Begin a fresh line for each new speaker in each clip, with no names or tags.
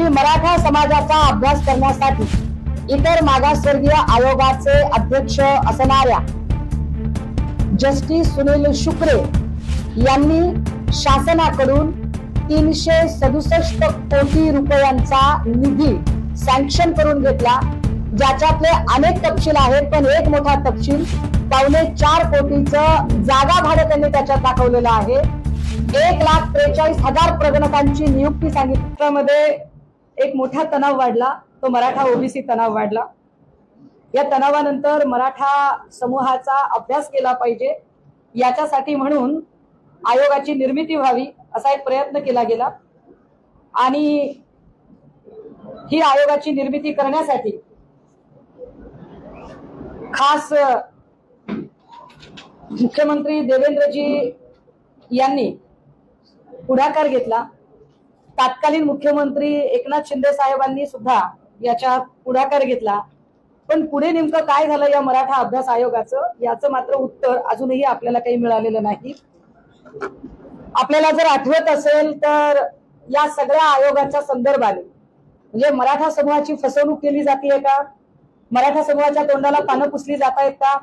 की मराठा समाजाचा अभ्यास करण्यासाठी इतर मागासवर्गीय आयोगाचे अध्यक्ष असणाऱ्या जस्टिस सुनील शुक्रे यांनी शासनाकडून 367 कोटी रुपयांचा निधी सँक्शन करून घेतला, ज्याच्यातले अनेक तपशील आहेत, पण एक मोठा तपशील 4.25 कोटीचं जागा भाडं त्यांनी त्याच्यात दाखवलेलं आहे। 1,43,000 प्रगणकांची नियुक्ती सांगितली। त्यामध्ये एक मोठा तणाव वाढला, तो मराठा ओबीसी तणाव वाढला। या तणावानंतर मराठा समूहाचा अभ्यास केला पाहिजे याच्यासाठी म्हणून आयोगाची निर्मिती व्हावी असा एक प्रयत्न केला गेला आणि ही आयोगाची निर्मिती करण्यासाठी खास मुख्यमंत्री देवेंद्रजी यांनी पुढाकार घेतला। तत्कालीन मुख्यमंत्री एकनाथ शिंदे साहेबांनी सुद्धा याच्या पुढाकार घेतला, पण पुढे नेमकं काय झालं या मराठा अभ्यास आयोगाचं याचं मात्र उत्तर अजूनही आपल्याला काही मिळालेलं नाही। आपल्याला जर आठवत असेल तर या सगळ्या आयोगाच्या संदर्भाने म्हणजे मराठा समूहाची फसवणूक केली जाते का, मराठा समूहाच्या तोंडाला पानं पुसली जात आहेत का,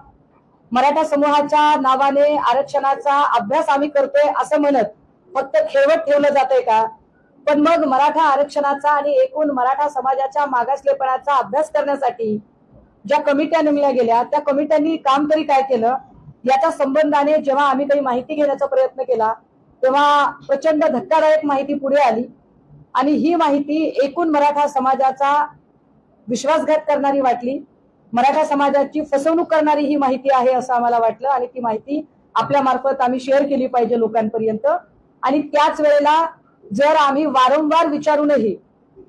मराठा समूहाच्या नावाने आरक्षणाचा अभ्यास आम्ही करतोय असं म्हणत फक्त खेळवत ठेवलं जातंय का। पण मग मराठा आरक्षणाचा आणि एकूण मराठा समाजाच्या मागासलेपणाचा अभ्यास करण्यासाठी ज्या कमिट्या नेमल्या गेल्या त्या कमिट्यांनी काम तरी काय केलं याच्या संबंधाने जेव्हा आम्ही काही माहिती घेण्याचा प्रयत्न केला तेव्हा प्रचंड धक्कादायक माहिती पुढे आली आणि ही माहिती एकूण मराठा समाजाचा विश्वासघात करणारी वाटली, मराठा समाजाची फसवणूक करणारी ही माहिती आहे असं आम्हाला वाटलं आणि ती माहिती आपल्या मार्फत आम्ही शेअर केली पाहिजे लोकांपर्यंत। आणि त्याच वेळेला जर आम्ही वारंवार विचारूनही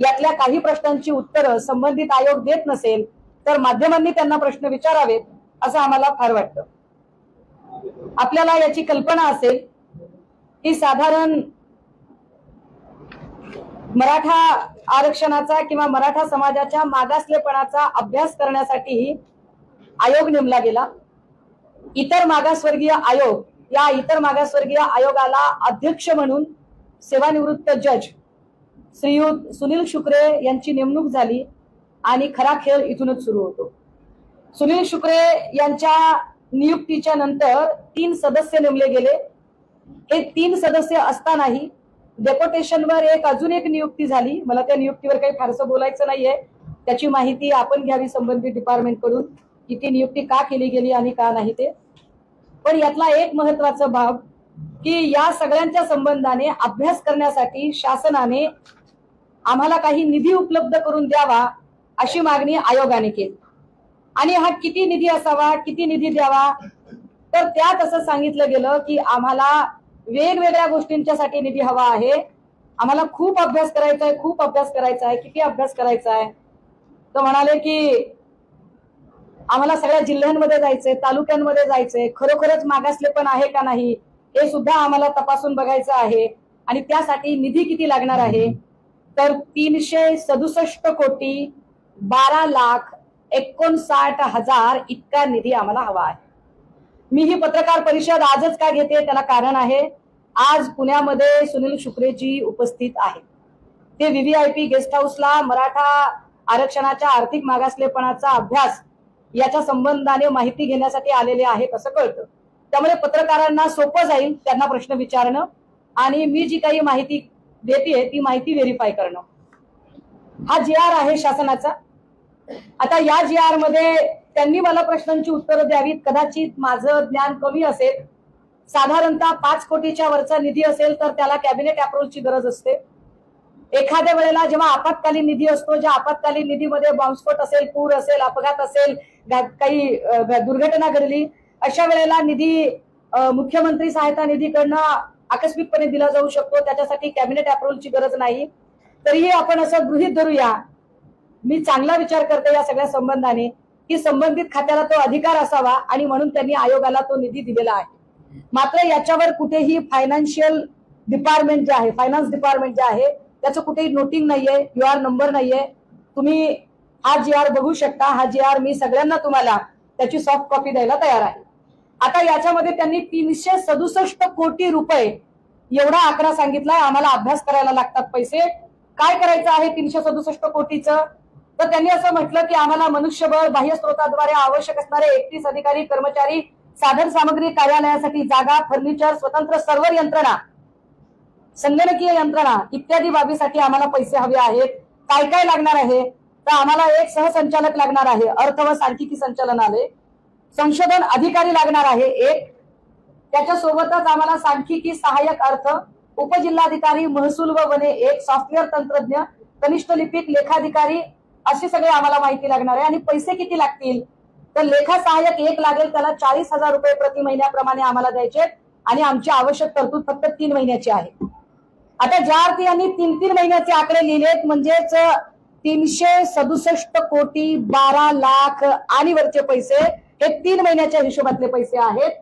यातल्या काही प्रश्नांची उत्तरं संबंधित आयोग देत नसेल तर माध्यमांनी त्यांना प्रश्न विचारावेत असं आम्हाला फार वाटतं। आपल्याला याची कल्पना असेल की साधारण मराठा आरक्षणाचा किंवा मराठा समाजाच्या मागासलेपणाचा अभ्यास करण्यासाठी आयोग नेमला गेला। इतर मागासवर्गीय आयोग, या इतर मागासवर्गीय आयोगाला अध्यक्ष म्हणून सेवानिवृत्त जज श्रीयुत सुनील शुक्रे यांची नेमणूक झाली आणि खरा खेळ इथूनच सुरू होतो। सुनील शुक्रे यांच्या नियुक्तीच्या नंतर 3 सदस्य नेमले गेले। हे 3 सदस्य असतानाही डेप्युटेशनवर अजून एक नियुक्ती झाली। मला त्या नियुक्तीवर काही फारसं बोलायचं नाहीये, त्याची माहिती आपण घ्यावी संबंधित डिपार्टमेंट कडून की ती नियुक्ती का केली गेली आणि का नाही ते। पण यातला एक महत्वाचा भाग की या सगळ्यांच्या संबंधाने अभ्यास करण्यासाठी शासनाने आम्हाला काही निधी उपलब्ध करून द्यावा अशी मागणी आयोगाने केली। आणि हा किती निधी असावा, किती निधी द्यावा, तर त्यात असं सांगितलं गेलं की आम्हाला वेगवेगळ्या गोष्टींच्यासाठी निधी हवा आहे, आम्हाला खूप अभ्यास करायचा आहे, खूप अभ्यास करायचा आहे। किती अभ्यास करायचा आहे तर म्हणाले की आम्हाला सगळ्या जिल्ह्यांमध्ये जायचंय, तालुक्यांमध्ये जायचंय, खरोखरच मागासलेपण आहे का नाही हे सुद्धा आम्हाला तपासून बघायचं आहे आणि त्यासाठी निधी किती लागणार आहे तर 367 कोटी 12,59,000 इतका निधी आम्हाला हवा आहे। मी ही पत्रकार परिषद आजच का घेते त्याला कारण आहे, आज पुण्यामध्ये सुनील शुक्रेजी उपस्थित आहेत। ते व्हीव्हीआयपी गेस्ट हाऊसला मराठा आरक्षणाच्या आर्थिक मागासलेपणाचा अभ्यास याच्या संबंधाने माहिती घेण्यासाठी आलेले आहेत असं कळतं। त्यामुळे पत्रकारांना सोपं जाईल त्यांना प्रश्न विचारणं आणि मी जी काही माहिती देते ती माहिती व्हेरीफाय करणं। हा GR आहे शासनाचा। आता या GR मध्ये त्यांनी मला प्रश्नांची उत्तरं द्यावीत, कदाचित माझं ज्ञान कमी असेल। साधारणतः 5 कोटीच्या वरचा निधी असेल तर त्याला कॅबिनेट अप्रूव्हलची गरज असते। एखाद्या वेळेला जेव्हा आपत्कालीन निधी असतो, ज्या आपत्कालीन निधीमध्ये बॉम्बस्फोट असेल, पूर असेल, अपघात असेल, काही दुर्घटना घडली, अशा वेळेला निधी मुख्यमंत्री सहायता निधीकडनं आकस्मिकपणे दिला जाऊ शकतो, त्याच्यासाठी कॅबिनेट अप्रूव्हलची गरज नाही। तरीही आपण असं गृहीत धरूया, मी चांगला विचार करते या सगळ्या संबंधाने की संबंधित खात्याला तो अधिकार असावा आणि म्हणून त्यांनी आयोगाला तो निधी दिलेला आहे। मात्र याच्यावर कुठेही फायनान्शियल डिपार्टमेंट जे आहे, फायनान्स डिपार्टमेंट जे आहे त्याचं कुठेही नोटिंग नाहीये, UR नंबर नाहीये। तुम्ही हा GR बघू शकता। हा GR मी सगळ्यांना तुम्हाला त्याची सॉफ्ट कॉपी द्यायला तयार आहे। आता याच्यामध्ये त्यांनी 367 कोटी रुपये एवढा आकडा सांगितलाय, आम्हाला अभ्यास करायला लागतात पैसे, काय करायचं आहे 367 कोटीचं, तर त्यांनी असं म्हटलं की आम्हाला मनुष्यबळ, बाह्य स्रोताद्वारे आवश्यक असणारे 31 अधिकारी कर्मचारी, साधन सामग्री, कार्यालयासाठी जागा, फर्निचर, स्वतंत्र सर्व्हर यंत्रणा, संगणकीय यंत्रणा इत्यादी बाबीसाठी आम्हाला पैसे हवे आहेत। काय काय लागणार आहे, तर आम्हाला एक सहसंचालक लागणार आहे, अर्थ व सांख्यिकी संचालनालय, संशोधन अधिकारी लागणार आहे एक, त्याच्यासोबतच आम्हाला सांख्यिकी सहाय्यक अर्थ, उपजिल्हाधिकारी महसूल व वने एक, सॉफ्टवेअर तंत्रज्ञ, कनिष्ठ लिपिक, लेखाधिकारी, अशी सगळे आम्हाला माहिती लागणार आहे। आणि पैसे किती लागतील, तर लेखा सहाय्यक एक लागेल, त्याला 40,000 रुपये प्रति महिन्याप्रमाणे आम्हाला द्यायचे आणि आमची आवश्यक तरतूद फक्त 3 महिन्याची आहे। आता ज्या अर्थी यांनी 3-3 महिन्याचे आकडे लिहिलेत, म्हणजेच 367 कोटी 12 लाख आणि वरचे पैसे हे 3 महिन्याच्या हिशोबातले पैसे आहेत।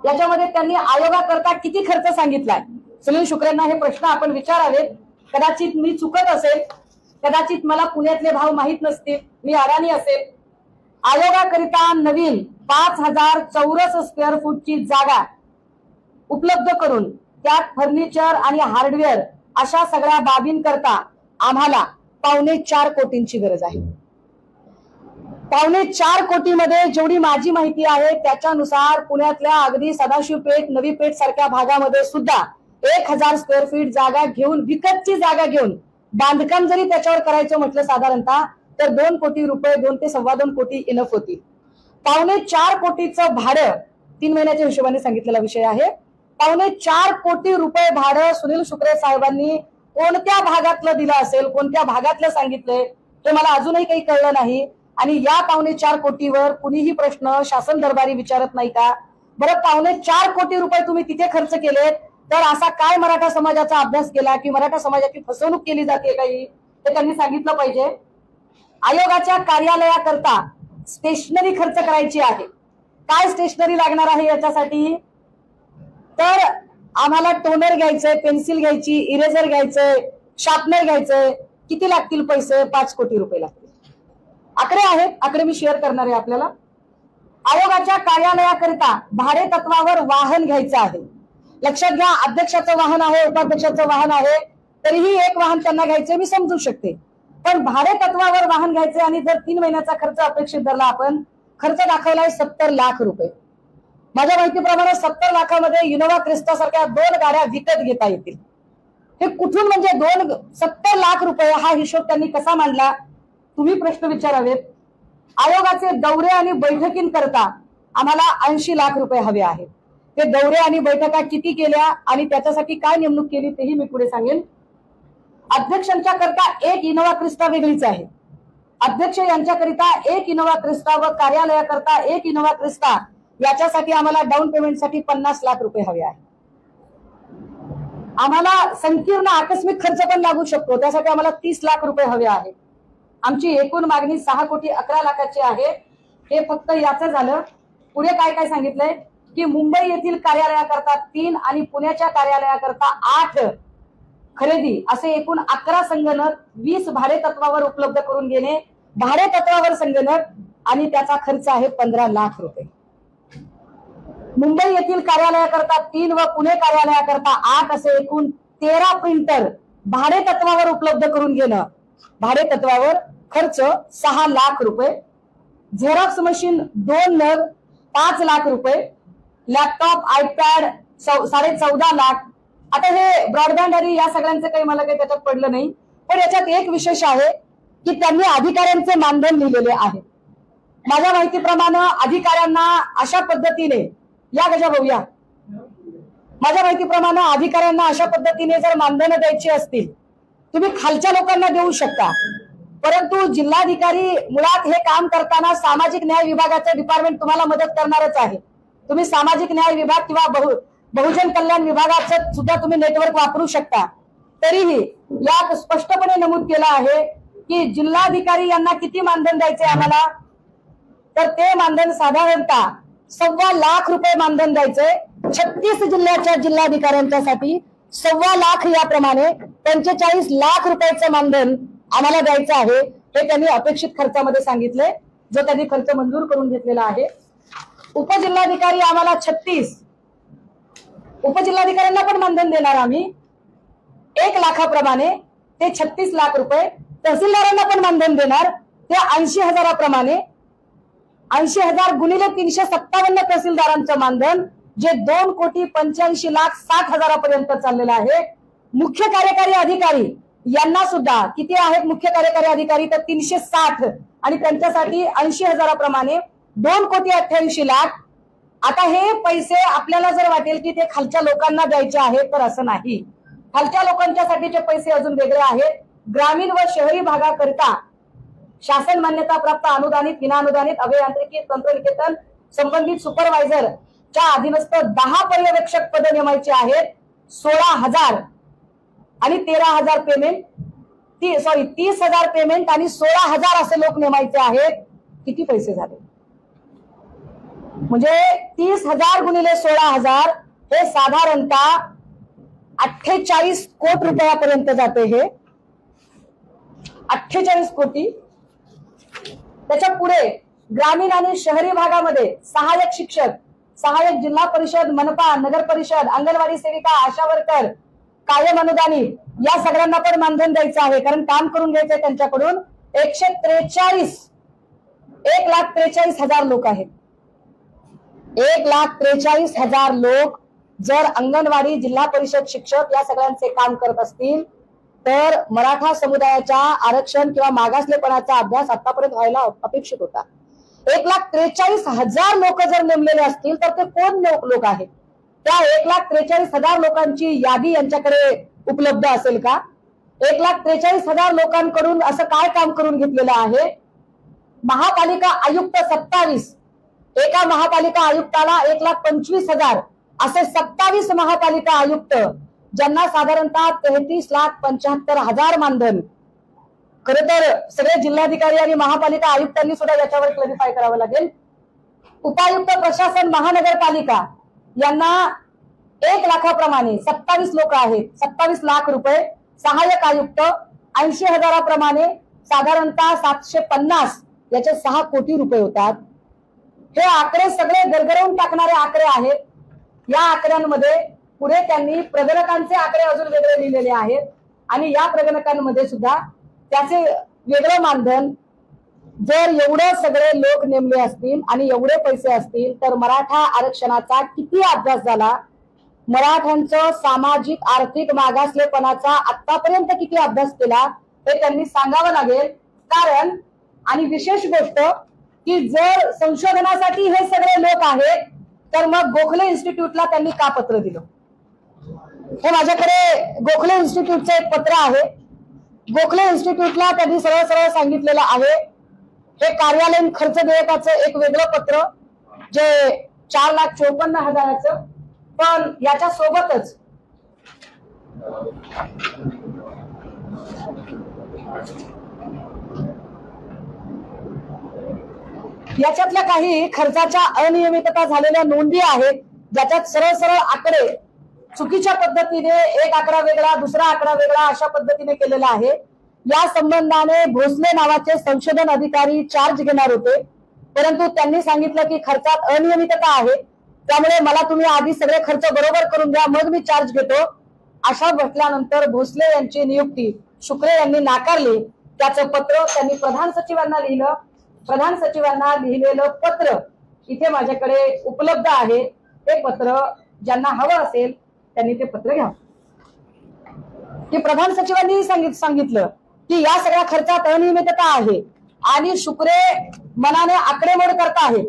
याच्यामध्ये त्यांनी आयोगाकरता किती खर्च सांगितलाय, सुनील शुक्रेंना हे प्रश्न आपण विचारावेत। कदाचित मी चुकत असेल, कदाचित मला पुण्यातले भाव माहित नसतील, मी अडाणी असेल। आयोगाकरिता नवीन 5,000 चौरस स्क्वेअर फूटची जागा उपलब्ध करून त्यात फर्निचर आणि हार्डवेअर अशा सगळ्या बाबींकरता आम्हाला 4.25 कोटींची गरज आहे। 4.25 कोटीमध्ये जेवढी माझी माहिती आहे त्याच्यानुसार पुण्यातल्या अगदी सदाशिव पेठ, नवी पेठ सारख्या भागामध्ये सुद्धा 1,000 स्क्वेअर फीट जागा घेऊन, विकतची जागा घेऊन बांधकाम जरी त्याच्यावर करायचं म्हटलं साधारणतः, तर 2 कोटी रुपये, 2 ते 2.25 कोटी इनफ होती। 4.25 कोटीचं भाडं 3 महिन्याच्या हिशोबाने सांगितलेला विषय आहे। 4.25 कोटी रुपये भाडं सुनील शुक्रे साहेबांनी कोणत्या भागातलं दिलं असेल, कोणत्या भागातलं सांगितलंय हे मला अजूनही काही कळलं नाही। आणि या 4.25 कोटीवर कुणीही प्रश्न शासन दरबारी विचारत नाही का? बरं, 4.25 कोटी रुपये तुम्ही तिथे खर्च केलेत, तर असा काय मराठा समाजाचा अभ्यास केला की मराठा समाजाची फसवणूक केली जाते काही, ते त्यांनी सांगितलं पाहिजे। आयोगाच्या कार्यालयाकरता स्टेशनरी खर्च करायची आहे। काय स्टेशनरी लागणार आहे याच्यासाठी, तर आम्हाला टोनर घ्यायचंय, पेन्सिल घ्यायची, इरेझर घ्यायचंय, शार्पनर घ्यायचंय, किती लागतील पैसे, 5 कोटी रुपये लागतील। आकडे आहेत, आकडे मी शेअर करणार आहे आपल्याला। आयोगाच्या कार्यालयाकरिता भाडे तत्वावर वाहन घ्यायचं आहे। लक्षात घ्या, अध्यक्षाचं वाहन आहे, उपाध्यक्षाचं वाहन आहे, तरीही एक वाहन त्यांना घ्यायचे मी समजू शकते, पण भाडे तत्वावर वाहन घ्यायचे। आणि जर 3 महिन्याचा खर्च अपेक्षित धरला आपण, खर्च दाखवलाय 70 लाख रुपये। माझ्या माहितीप्रमाणे 70 लाखामध्ये इनोवा क्रिस्टा सारख्या 2 गाड्या विकत घेता येतील। हे कुठून, म्हणजे 70 लाख रुपये हा हिशोब त्यांनी कसा मांडला, तुम्ही प्रश्न विचारावेत। आयोगाचे दौरे आणि बैठकींकरता आम्हाला 80 लाख रुपये हवे आहेत। ते दौरे आणि बैठका किती केल्या आणि त्याच्यासाठी काय नेमणूक केली तेही मी पुढे सांगेन। अध्यक्षांच्या करता एक इनोवा क्रिस्टा वेगळीच आहे। अध्यक्ष यांच्याकरिता एक इनोवा क्रिस्टा व कार्यालयाकरता एक इनोवा क्रिस्टा, याच्यासाठी आम्हाला डाऊन पेमेंटसाठी 50 लाख रुपये हवे आहे। आम्हाला संकीर्ण आकस्मिक खर्च पण लागू शकतो, त्यासाठी आम्हाला 30 लाख रुपये हवे आहेत। आमची एकूण मागणी 6 कोटी 11 लाखाची आहे। हे फक्त याचं झालं। पुढे काय काय सांगितलंय की मुंबई येथील कार्यालयाकरता 3 आणि पुण्याच्या कार्यालयाकरता 8 खरेदी, असे एकूण 11 संगणक 20 भाडे तत्वावर उपलब्ध करून घेणे, भाडे तत्वावर संगणक, आणि त्याचा खर्च आहे 15 लाख रुपये। मुंबई येथील कार्यालयाकरता 3 व पुणे कार्यालयाकरता 8 असे एकूण 13 प्रिंटर भाडे तत्वावर उपलब्ध करून घेणं, भाडे तत्वावर खर्च 6 लाख रुपये। झेरॉक्स मशीन 2 नग 5 लाख रुपये, लॅपटॉप, आयपॅड 14.5 लाख। आता हे ब्रॉडबँड आणि या सगळ्यांचं काही मला काही त्याच्यात पडलं नाही, पण याच्यात एक विशेष आहे की त्यांनी अधिकाऱ्यांचे मानधन लिहिलेले आहे। माझ्या माहितीप्रमाणे अधिकाऱ्यांना अशा पद्धतीने, या गजा भाऊ या, माझ्या माहितीप्रमाणे अधिकाऱ्यांना अशा पद्धतीने जर मानधन द्यायची असतील, तुम्ही खालच्या लोकांना देऊ शकता, परंतु जिल्हाधिकारी मुळात हे काम करताना सामाजिक न्याय विभागाचे डिपार्टमेंट तुम्हाला मदत करणारच आहे। तुम्ही सामाजिक न्याय विभाग किंवा बहुजन कल्याण विभागाचं सुद्धा तुम्ही नेटवर्क वापरू शकता। तरीही यात स्पष्टपणे नमूद केलं आहे की जिल्हाधिकारी यांना किती मानधन द्यायचे आम्हाला, तर ते मानधन साधारणतः 1.25 लाख रुपये मानधन द्यायचे। 36 जिल्ह्याच्या जिल्हाधिकाऱ्यांच्यासाठी 1.25 लाख, याप्रमाणे 45 लाख रुपयाचं मानधन आम्हाला द्यायचं आहे। हे त्यांनी अपेक्षित खर्चामध्ये सांगितलंय, जो त्यांनी खर्च मंजूर करून घेतलेला आहे। उपजिल्हाधिकारी आम्हाला 36, उपजिल्हाधिकाऱ्यांना पण मानधन देणार आम्ही 1 लाखाप्रमाणे। ते 36 लाख रुपये. तहसीलदारांना पण मानधन देणार ते 80,000प्रमाणे. 80,000 गुणिले 357 तहसीलदारांचं मानधन जे 2,85,60,000पर्यंत चाललेलं आहे. मुख्य कार्यकारी अधिकारी यांना सुद्धा किती आहेत मुख्य कार्यकारी अधिकारी तर 360 आणि त्यांच्यासाठी 80,000प्रमाणे 2,88,00,000. आता हे पैसे आपल्याला जर वाटेल की ते खालच्या लोकांना द्यायचे आहेत तर असं नाही. खालच्या लोकांच्यासाठीचे पैसे अजून वेगळे आहेत. ग्रामीण व शहरी भागाकरिता शासन मान्यता प्राप्त अनुदानित विनाअनुदानित अभियांत्रिकी तंत्रनिकेतन संबंधित सुपरवायझरच्या अधीनस्थ 10 पर्यवेक्षक पद नेमायचे आहेत. 16,000 आणि 13,000 पेमेंट 30,000 पेमेंट आणि 16,000 असे लोक नेमायचे आहेत. किती पैसे झाले म्हणजे 30,000 गुणिले 16,000 हे साधारणतः 48 कोटी रुपयापर्यंत जाते. हे 48 कोटी. त्याच्या पुढे ग्रामीण आणि शहरी भागामध्ये सहाय्यक शिक्षक, सहाय्यक जिल्हा परिषद, मनपा, नगर परिषद, अंगणवाडी सेविका, आशा वर्कर, कायम अनुदानित या सगळ्यांना पण मानधन द्यायचं आहे. कारण काम करून घ्यायचंय त्यांच्याकडून. 1,43,000 लोक आहेत. 1,43,000 लोक जर अंगणवाडी, जिल्हा परिषद शिक्षक या सगळ्यांचे काम करत असतील तर मराठा समुदायाच्या आरक्षण किंवा मागासलेपणाचा अभ्यास आतापर्यंत व्हायला अपेक्षित होता. 1,43,000 लोक जर नेमलेले असतील तर ते कोण लोक आहेत? त्या 1,43,000 लोकांची यादी यांच्याकडे उपलब्ध असेल का? 1,43,000 लोकांकडून असं काय काम करून घेतलेलं आहे? महापालिका आयुक्त 27, एका महापालिका आयुक्ताला 1,25,000 असे 27 महापालिका आयुक्त ज्यांना साधारणतः 33,75,000 मानधन. खरं तर सगळे जिल्हाधिकारी आणि महापालिका आयुक्तांनी सुद्धा याच्यावर क्लॅरिफाय करावं लागेल. उपायुक्त प्रशासन महानगरपालिका यांना 1 लाखाप्रमाणे 27 लोक आहेत. 27 लाख रुपये. सहाय्यक आयुक्त 80,000प्रमाणे साधारणतः 750 याचे 6 कोटी रुपये होतात. हे आकडे सगळे गरगरवून टाकणारे आकडे आहेत. या आकड्यांमध्ये पुढे त्यांनी प्रगणकांचे आकडे अजून वेगळे लिहिलेले आहेत आणि या प्रगणकांमध्ये सुद्धा त्याचे वेगळं मानधन. जर एवढे सगळे लोक नेमले असतील आणि एवढे पैसे असतील तर मराठा आरक्षणाचा किती अभ्यास झाला? मराठ्यांचं सामाजिक आर्थिक मागासलेपणाचा आतापर्यंत किती अभ्यास केला हे त्यांनी सांगावं लागेल. कारण आणि विशेष गोष्ट की जर संशोधनासाठी हे सगळे लोक आहेत तर मग गोखले इन्स्टिट्यूटला त्यांनी का पत्र दिलं? हे माझ्याकडे गोखले इन्स्टिट्यूटचं एक पत्र आहे. गोखले इन्स्टिट्यूटला त्यांनी सरळ सरळ सांगितलेलं आहे हे कार्यालयीन खर्च देयकाचं एक वेगळं पत्र जे 4,54,000. पण याच्या सोबतच याच्यातल्या काही खर्चाच्या अनियमितता झालेल्या नोंदी आहेत ज्याच्यात सरळ सरळ आकडे चुकीच्या पद्धतीने एक आकडा वेगळा दुसरा आकडा वेगळा अशा पद्धतीने केलेला आहे. या संबंधाने भोसले नावाचे संशोधन अधिकारी चार्ज घेणार होते परंतु त्यांनी सांगितलं की खर्चात अनियमितता आहे त्यामुळे मला तुम्ही आधी सगळे खर्च बरोबर करून द्या मग मी चार्ज घेतो. अशा म्हटल्यानंतर भोसले यांची नियुक्ती शुक्रे यांनी नाकारली. त्याचं पत्र त्यांनी प्रधान सचिवांना लिहिलं. प्रधान सचिवांना लिहिलेलं पत्र इथे माझ्याकडे उपलब्ध आहे. ते पत्र ज्यांना हवं असेल त्यांनी ते पत्र घ्या. की प्रधान सचिवांनी सांगितलं की या सगळ्या खर्चात अनियमितता आहे आणि शुक्रे मनाने आकडेमोड करत आहेत.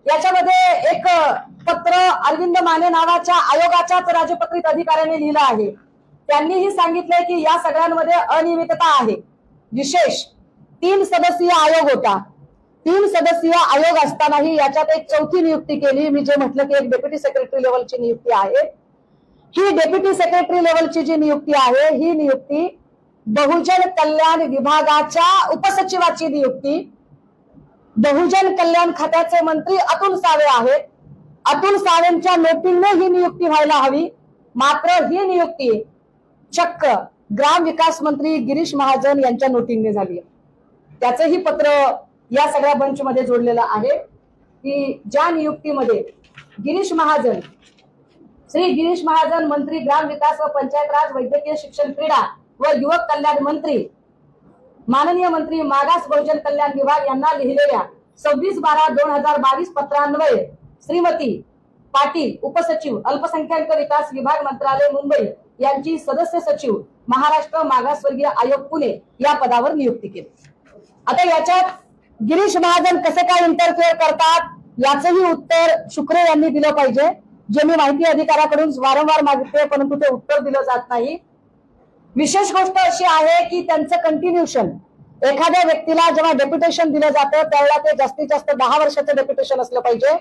याच्यामध्ये एक पत्र अरविंद माने नावाच्या आयोगाच्याच राजपत्रित अधिकाऱ्याने लिहिलं आहे. त्यांनीही सांगितलंय की या सगळ्यांमध्ये अनियमितता आहे. विशेष 3 सदस्यीय आयोग होता. 3 सदस्यीय आयोग असतानाही याच्यात एक चौथी नियुक्ती केली. मी जे म्हटलं की एक डेप्युटी सेक्रेटरी लेवलची नियुक्ती आहे. ही डेप्युटी सेक्रेटरी लेवलची जी नियुक्ती आहे ही नियुक्ती बहुजन कल्याण विभागाच्या उपसचिवाची नियुक्ती. बहुजन कल्याण खात्याचे मंत्री अतुल सावे आहेत. अतुल सावेंच्या नोटीने ही नियुक्ती व्हायला हवी. मात्र ही नियुक्ती चक्क ग्राम विकास मंत्री गिरीश महाजन यांच्या नोटीने झाली. त्याचंही पत्र या सगळ्या बंच मध्ये जोडलेलं आहे की ज्या नियुक्तीमध्ये गिरीश महाजन, श्री गिरीश महाजन मंत्री ग्राम विकास व पंचायत राज, वैद्यकीय शिक्षण, क्रीडा व युवक कल्याण मंत्री माननीय मंत्री मागास बहुजन कल्याण विभाग यांना लिहिलेल्या 26/12/2022 पत्रान्वये श्रीमती पाटील उपसचिव अल्पसंख्याक विकास विभाग मंत्रालय मुंबई यांची सदस्य सचिव महाराष्ट्र मागासवर्गीय आयोग पुणे या पदावर नियुक्ती केली। आता याच्यात गिरीश महाजन कसे काय इंटरफेअर करतात याचंही उत्तर शुक्रे यांनी दिलं पाहिजे, जे मी माहिती अधिकाऱ्याकडून वारंवार मागितले परंतु ते उत्तर दिलं जात नाही। विशेष गोष्ट अशी आहे की त्यांचं कंटिन्यूशन एखाद्या व्यक्तीला जेव्हा डेप्युटेशन दिलं जातं त्यावेळेला ते जास्तीत जास्त 10 वर्षाचं डेप्युटेशन असलं पाहिजे।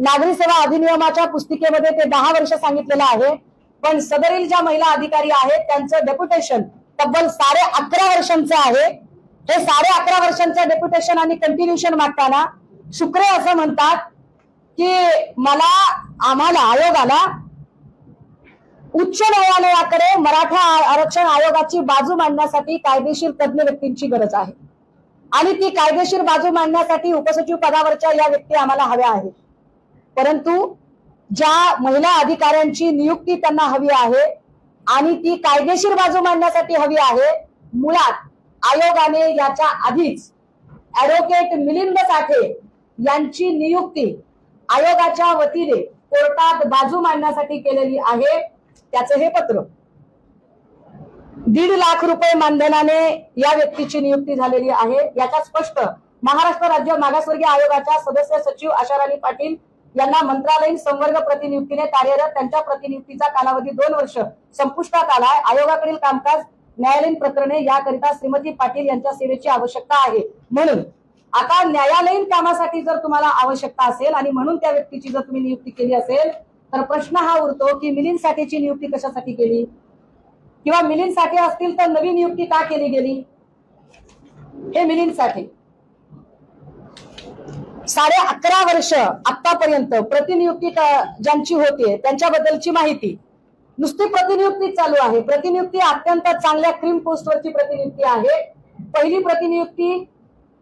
नागरी सेवा अधिनियमाच्या पुस्तिकेमध्ये ते 10 वर्ष सांगितलेलं आहे, पण सदरील ज्या महिला अधिकारी आहेत त्यांचं डेप्युटेशन तब्बल 11.5 वर्षांचं आहे। हे 11.5 वर्षांचं डेप्युटेशन आणि कंटिन्यूशन मागताना शुक्रे असं म्हणतात की आम्हाला आयोगाला उच्च न्यायालयाकडे मराठा आरक्षण आयोगाची बाजू मांडण्यासाठी कायदेशीर तज्ञ व्यक्तींची गरज आहे आणि ती कायदेशीर बाजू मांडण्यासाठी उपसचिव पदावरच्या या व्यक्ती आम्हाला हव्या आहेत। परंतु ज्या महिला अधिकाऱ्यांची नियुक्ती त्यांना हवी आहे आणि ती कायदेशीर बाजू मांडण्यासाठी हवी आहे, मुळात आयोगाने याच्या आधीच ऍडव्होकेट मिलिंद साठे यांची नियुक्ती आयोगाच्या वतीने कोर्टात बाजू मांडण्यासाठी केलेली आहे। त्याचं हे पत्र 1.5 लाख रुपये मानधनाने या व्यक्तीची नियुक्ती झालेली आहे। याचा स्पष्ट महाराष्ट्र राज्य मागासवर्गीय आयोगाच्या सदस्य सचिव आशाराणी पाटील यांना मंत्रालयीन संवर्ग प्रतिनियुक्तीने कार्यरत त्यांच्या प्रतिनियुक्तीचा कालावधी 2 वर्ष संपुष्टात आलाय। आयोगाकडील कामकाज न्यायालयीन प्रकरणे याकरिता श्रीमती पाटील यांच्या सेवेची आवश्यकता आहे। म्हणून आता न्यायालयीन कामासाठी जर तुम्हाला आवश्यकता असेल आणि म्हणून त्या व्यक्तीची जर तुम्ही नियुक्ती केली असेल तर प्रश्न हा उरतो की मिलिंद साठेची नियुक्ती कशासाठी केली किंवा मिलिंद साठे असतील तर नवी नियुक्ती का केली गेली। हे मिलिंद साठे 11.5 वर्ष आतापर्यंत प्रतिनियुक्ती ज्यांची होते त्यांच्याबद्दलची माहिती नुसती प्रतिनियुक्ती चालू आहे। प्रतिनियुक्ती अत्यंत चांगल्या क्रीम पोस्टवरची प्रतिनियुक्ती आहे। पहिली प्रतिनियुक्ती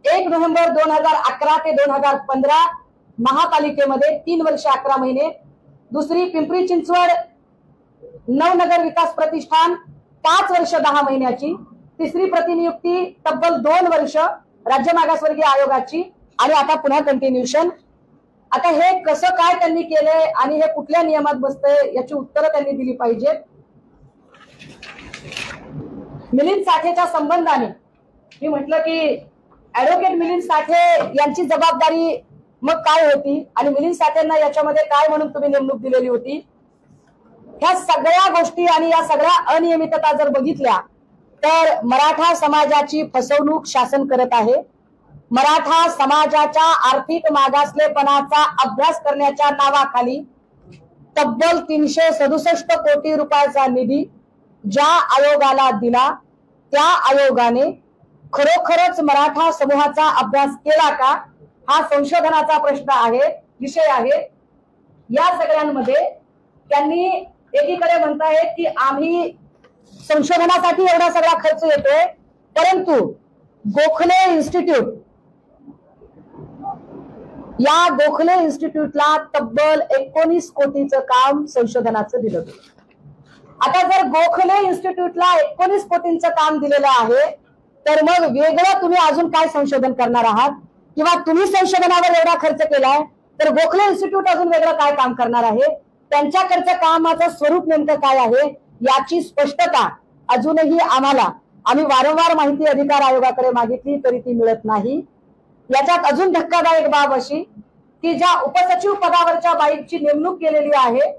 1 नोव्हेंबर 2011 ते 2015 महापालिकेमध्ये 3 वर्ष 11 महिने। दुसरी पिंपरी चिंचवड नवनगर विकास प्रतिष्ठान 5 वर्ष 10 महिन्याची। तिसरी प्रतिनियुक्ती तब्बल 2 वर्ष राज्य मागासवर्गीय आयोगाची आणि आता पुन्हा कंटिन्यूशन। आता हे कसं काय त्यांनी केलंय आणि हे कुठल्या नियमात बसतंय याची उत्तरं त्यांनी दिली पाहिजेत। मिलिंद साठेच्या संबंधाने मी म्हटलं की ऍडव्होकेट मिलिंद साठे यांची जबाबदारी मग काय होती आणि मिलिंद साठेंना याच्यामध्ये काय म्हणून तुम्ही नेमणूक दिलेली होती। ह्या सगळ्या गोष्टी आणि या सगळ्या अनियमितता जर बघितल्या तर मराठा समाजाची फसवणूक शासन करत आहे। मराठा समाजाच्या आर्थिक मागासलेपणाचा अभ्यास करण्याच्या नावाखाली तब्बल 367 कोटी रुपयाचा निधी ज्या आयोगाला दिला त्या आयोगाने खरोखरच मराठा समूहाचा अभ्यास केला का हा संशोधनाचा प्रश्न आहे, विषय आहे। या सगळ्यांमध्ये त्यांनी एकीकडे म्हणतायत की आम्ही संशोधनासाठी एवढा सगळा खर्च येतोय, परंतु गोखले इन्स्टिट्यूट या गोखले इन्स्टिट्यूटला तब्बल 19 कोटीचं काम संशोधनाचं दिलं गेलं। आता जर गोखले इन्स्टिट्यूटला 19 कोटींचं काम दिलेलं आहे तर मग वेगळं तुम्ही अजून काय संशोधन करणार आहात किंवा तुम्ही संशोधनावर एवढा खर्च केलाय तर गोखले इन्स्टिट्यूट अजून वेगळं काय काम करणार आहे। त्यांच्याकडचं कामाचं स्वरूप नेमकं काय आहे याची स्पष्टता अजूनही आम्ही वारंवार माहिती अधिकार आयोगाकडे मागितली तरी ती मिळत नाही। याच्यात अजून धक्कादायक बाब अशी की ज्या उपसचिव पदावरच्या बाईची नेमणूक केलेली आहे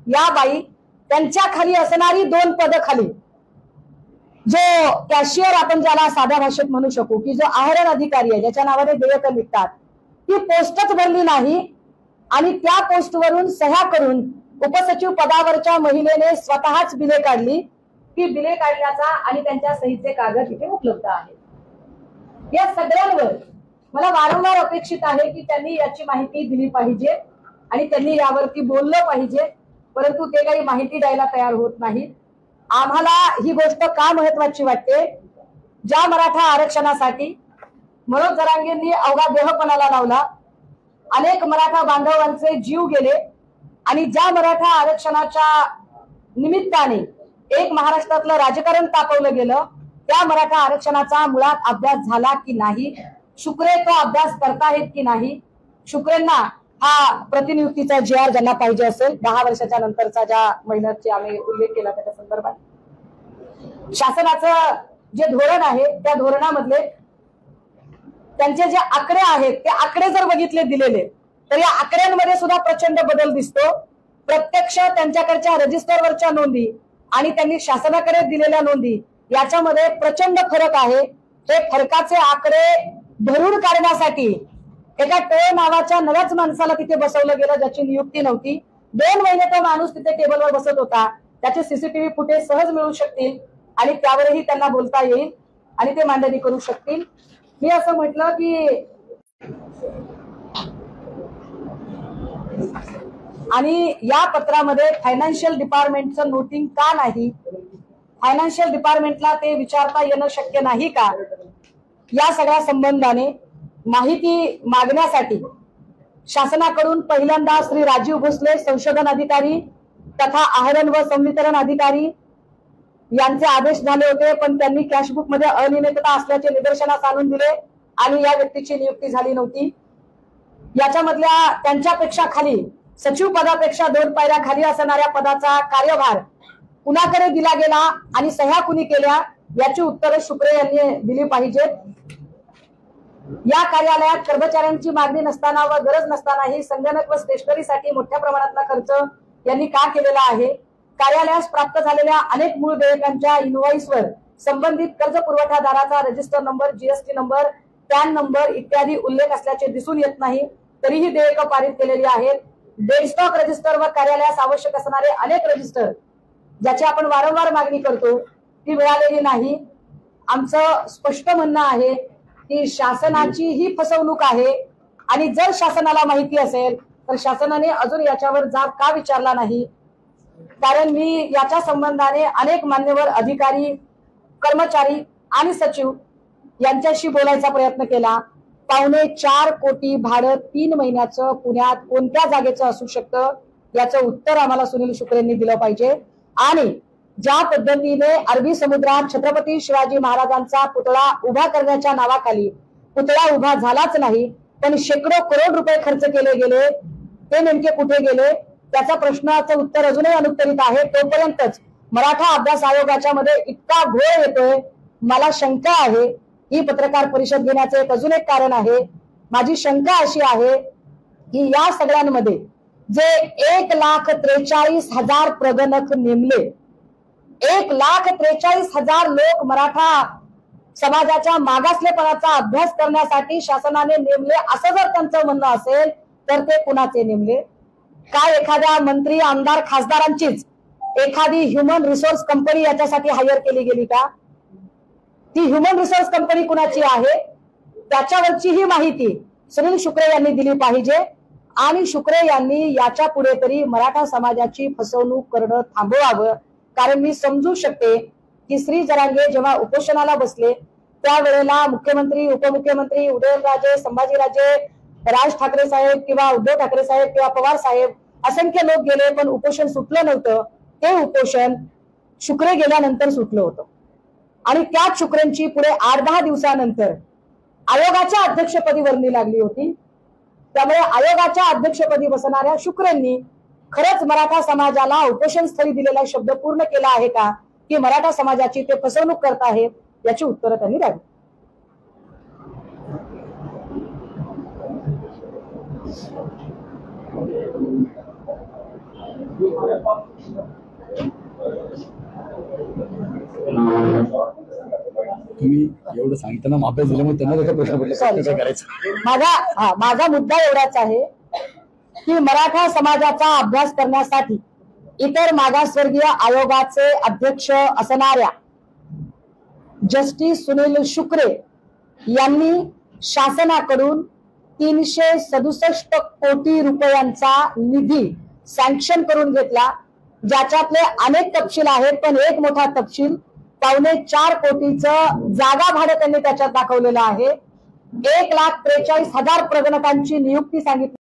या बाई त्यांच्या खाली असणारी 2 पद खाली जो कॅशियर आपण ज्याला साध्या भाषेत म्हणू शकू की जो आहरण अधिकारी आहे ज्याच्या नावाने देयक निघतात ती पोस्टच भरली नाही आणि त्या पोस्टवरून सह्या करून उपसचिव पदावरच्या महिलेने स्वतःच बिले काढली। ती बिले काढण्याचा आणि त्यांच्या सहीचे कागद इथे उपलब्ध आहेत। या सगळ्यांवर मला वारंवार अपेक्षित आहे की त्यांनी याची माहिती दिली पाहिजे आणि त्यांनी यावरती बोललं पाहिजे, परंतु ते काही माहिती द्यायला तयार होत नाहीत। आम्हाला ही गोष्ट का महत्वाची वाटते, ज्या मराठा आरक्षणासाठी मनोज जरांगेंनी अवघा देहपणाला लावला, अनेक मराठा बांधवांचे जीव गेले आणि ज्या मराठा आरक्षणाच्या निमित्ताने एक महाराष्ट्रातलं राजकारण तापवलं गेलं, त्या मराठा आरक्षणाचा मुळात अभ्यास झाला की नाही, शुक्रे तो अभ्यास करतायत की नाही, शुक्रेंना हा प्रतिनियुक्तीचा GR ज्यांना पाहिजे असेल 10 वर्षाच्या नंतरचा, ज्या महिन्याची आम्ही उल्लेख केला त्याच्या संदर्भात शासनाचं जे धोरण आहे त्या धोरणामधले त्यांचे जे आकडे आहेत ते आकडे जर बघितले दिलेले तर या आकड्यांमध्ये सुद्धा प्रचंड बदल दिसतो। प्रत्यक्ष त्यांच्याकडच्या रजिस्टरवरच्या नोंदी आणि त्यांनी शासनाकडे दिलेल्या नोंदी याच्यामध्ये प्रचंड फरक आहे। हे फरकाचे आकडे भरून काढण्यासाठी एका टोळ नावाच्या नव्याच माणसाला तिथे बसवलं गेलं, ज्याची नियुक्ती नव्हती। 2 महिने तो माणूस तिथे टेबलवर बसत होता, त्याचे CCTV फुटेज सहज मिळू शकतील आणि त्यावरही त्यांना बोलता येईल आणि ते मांडणी करू शकतील। मी असं म्हटलं की आणि या पत्रामध्ये फायनान्शियल डिपार्टमेंटचं नोटिंग का नाही, फायनान्शियल डिपार्टमेंटला ते विचारता येणं शक्य नाही का, या सगळ्या संबंधाने माहिती मागण्यासाठी शासनाकडून पहिल्यांदा श्री राजीव भोसले संशोधन अधिकारी तथा आहरण व संवितरण अधिकारी यांचे आदेश झाले होते, पण त्यांनी कॅशबुक मध्ये अनियमितता असल्याचे निदर्शनास आणून दिले आणि या व्यक्तीची नियुक्ती झाली नव्हती। याच्यामधल्या त्यांच्यापेक्षा खाली सचिव पदापेक्षा 2 पायऱ्या खाली असणाऱ्या पदाचा कार्यभार कुणाकडे दिला गेला आणि सह्या कुणी केल्या याची उत्तरे शुक्रे यांनी दिली पाहिजेत। या कार्यालयात कर्मचाऱ्यांची मागणी नसताना व गरज नसतानाही संगणक व स्टेशनरीसाठी मोठ्या प्रमाणातला खर्च यांनी का केलेला आहे, कार्यालयास प्राप्त झालेल्या अनेक मूळ देयकांच्या इनव्हॉइसवर संबंधित कर्ज पुरवठादाराचा register number, GST number, PAN number इत्यादी उल्लेख असल्याचे दिसून येत नाही, तरीही देयक पारित केलेली आहेत। डेडस्टॉक रजिस्टर व कार्यालयास आवश्यक असणारे अनेक रजिस्टर ज्याची आपण वारंवार मागणी करतो ती मिळालेली नाही। आमचं स्पष्ट म्हणणं आहे की शासनाची ही फसवणूक आहे आणि जर शासनाला माहिती असेल तर शासनाने अजून याच्यावर जाब का विचारला नाही, कारण मी याच्या संबंधाने अनेक मान्यवर अधिकारी, कर्मचारी आणि सचिव यांच्याशी बोलायचा प्रयत्न केला। 4.25 कोटी भाडं 3 महिन्याचं पुण्यात कोणत्या जागेचं असू शकतं याचं उत्तर आम्हाला सुनील शुक्रेंनी दिलं पाहिजे आणि ज्या पद्धतीने अरबी समुद्रात छत्रपती शिवाजी महाराजांचा पुतळा उभा करण्याच्या नावाखाली पुतळा उभा झालाच नाही, पण शेकडो करोड रुपये खर्च केले गेले, ते नेमके कुठे गेले त्याचा प्रश्नाचं उत्तर अजूनही अनुत्तरित आहे। तोपर्यंतच मराठा अभ्यास आयोगाच्या मध्ये इतका घोळ येतोय, मला शंका आहे। ही पत्रकार परिषद घेण्याचं एक अजून एक कारण आहे। माझी शंका अशी आहे की या सगळ्यांमध्ये जे 1,43,000 प्रगणक नेमले, 1,43,000 लोक मराठा समाजाच्या मागासलेपणाचा अभ्यास करण्यासाठी शासनाने नेमले असं जर त्यांचं म्हणणं असेल तर ते कुणाचे नेमले? काय एखाद्या मंत्री, आमदार, खासदारांचीच एखादी ह्युमन रिसोर्स कंपनी याच्यासाठी हायर केली गेली का? ती ह्युमन रिसोर्स कंपनी कुणाची आहे त्याच्यावरची ही माहिती सुनील शुक्रे यांनी दिली पाहिजे आणि शुक्रे यांनी याच्या पुढे तरी मराठा समाजाची फसवणूक करणं थांबवावं। कारण मी समजू शकते की श्री जरांगे जेव्हा उपोषणाला बसले त्यावेळेला मुख्यमंत्री, उपमुख्यमंत्री, उदयनराजे, संभाजीराजे, राज ठाकरे साहेब किंवा उद्धव ठाकरे साहेब किंवा पवार साहेब असंख्य लोक गेले, पण उपोषण सुटलं नव्हतं। ते उपोषण शुक्रे गेल्यानंतर सुटलं होतं आणि त्याच शुक्रेंची पुढे 8-10 दिवसानंतर आयोगाच्या अध्यक्षपदी वर्णी लागली होती। त्यामुळे आयोगाच्या अध्यक्षपदी बसणाऱ्या शुक्रेंनी खरंच मराठा समाजाला उपोषण स्थळी दिलेला शब्द पूर्ण केला आहे का, की मराठा समाजाची ते फसवणूक करत आहेत, याची उत्तरं त्यांनी द्यावी।
तुम्ही एवढं सांगताना माफी दिल्यामुळे त्यांना त्याचा प्रश्न करायचा।
माझा मुद्दा एवढाच आहे की मराठा समाजाचा अभ्यास करण्यासाठी इतर मागासवर्गीय आयोगाचे अध्यक्ष असणाऱ्या जस्टिस सुनील शुक्रे यांनी शासनाकडून 367 कोटी रुपयांचा निधी सँक्शन करून घेतला, ज्याच्यातले अनेक तपशील आहेत, पण एक मोठा तपशील 4.25 कोटीचं जागा भाडं त्यांनी त्याच्यात दाखवलेलं आहे। 1,43,000 प्रगणकांची नियुक्ती सांगितली।